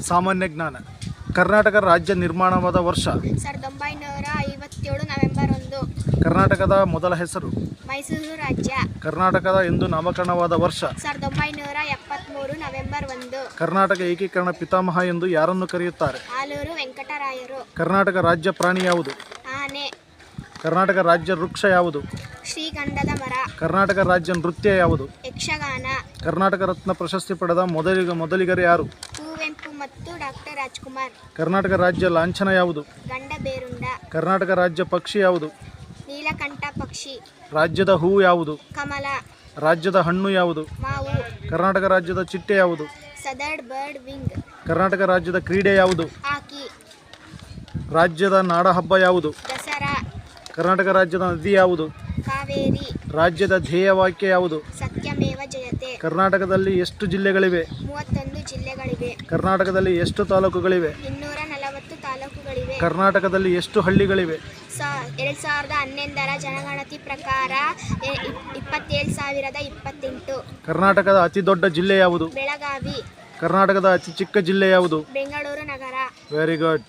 ಸಾಮಾನ್ಯ ಜ್ಞಾನ. ಕರ್ನಾಟಕ ರಾಜ್ಯ ನಿರ್ಮಾಣವಾದ ವರ್ಷ 1957 ನವೆಂಬರ್ 1. ಕರ್ನಾಟಕದ ಮೊದಲ ಹೆಸರು. ಮೈಸೂರು ರಾಜ್ಯ. ಕರ್ನಾಟಕದ ಎಂದು ನಾಮಕರಣವಾದ ವರ್ಷ 1973 ನವೆಂಬರ್ 1. ಕರ್ನಾಟಕ ಏಕೀಕರಣ ಪಿತಾಮಹ ಎಂದು ಯಾರನ್ನು ಕರೆಯುತ್ತಾರೆ? ಆಲೂರು ವೆಂಕಟರಾಯರು. ಕರ್ನಾಟಕ ರಾಜ್ಯ ಪ್ರಾಣಿ ಯಾವುದು? ಆನೆ. ಕರ್ನಾಟಕ ರಾಜ್ಯ ವೃಕ್ಷ ಯಾವುದು? ಶ್ರೀಗಂಧದ ಮರ. ಕರ್ನಾಟಕ ರಾಜ್ಯ ನೃತ್ಯ ಯಾವುದು? ಯಕ್ಷಗಾನ. ಕರ್ನಾಟಕ ರತ್ನ ಪ್ರಶಸ್ತಿ ಪಡೆದ ಮೊದಲಿಗರು ಯಾರು? ಕುವೆಂಪು ಮತ್ತು ಡಾಕ್ಟರ್ ರಾಜ್ಕುಮಾರ್. ಕರ್ನಾಟಕ ರಾಜ್ಯ ಲಾಂಛನ ಯಾವುದು? ಗಂಡಬೇರುಂಡ. ಕರ್ನಾಟಕ ರಾಜ್ಯ ಪಕ್ಷಿ ಯಾವುದು? ನೀಲಕಂಠ ಪಕ್ಷಿ. ರಾಜ್ಯದ ಹೂವು ಯಾವುದು? ಕಮಲ. ರಾಜ್ಯದ ಹಣ್ಣು ಯಾವುದು? ಮಾವು. ಕರ್ನಾಟಕ ರಾಜ್ಯದ ಚಿಟ್ಟೆ ಯಾವುದು? ಸದರ್ಡ್ ಬರ್ಡ್ ವಿಂಗ್. ಕರ್ನಾಟಕ ರಾಜ್ಯದ ಕ್ರೀಡೆ ಯಾವುದು? ಹಾಕಿ. ರಾಜ್ಯದ ನಾಡಹಬ್ಬ ಯಾವುದು? ದಸರಾ. ಕರ್ನಾಟಕ ರಾಜ್ಯದ ನದಿ ಯಾವುದು? ಕಾವೇರಿ. ರಾಜ್ಯದ ಧ್ಯೇಯವಾಕ್ಯ ಯಾವುದು? ಸತ್ಯಮೇವ ಜಯತೆ. ಕರ್ನಾಟಕದಲ್ಲಿ ಎಷ್ಟು ಜಿಲ್ಲೆಗಳಿವೆ? 31 ಜಿಲ್ಲೆಗಳಿವೆ. ಕರ್ನಾಟಕದಲ್ಲಿ ಎಷ್ಟು ತಾಲೂಕುಗಳಿವೆ? 240 ತಾಲೂಕುಗಳಿವೆ. ಕರ್ನಾಟಕದಲ್ಲಿ ಎಷ್ಟು ಹಳ್ಳಿಗಳಿವೆ? 2011 ಜನಗಣತಿ ಪ್ರಕಾರ 27,028. ಕರ್ನಾಟಕದ ಅತಿ ದೊಡ್ಡ ಜಿಲ್ಲೆ ಯಾವುದು? ಬೆಳಗಾವಿ. ಕರ್ನಾಟಕದ ಅತಿ ಚಿಕ್ಕ ಜಿಲ್ಲೆ ಯಾವುದು? ಬೆಂಗಳೂರು ನಗರ. Very good.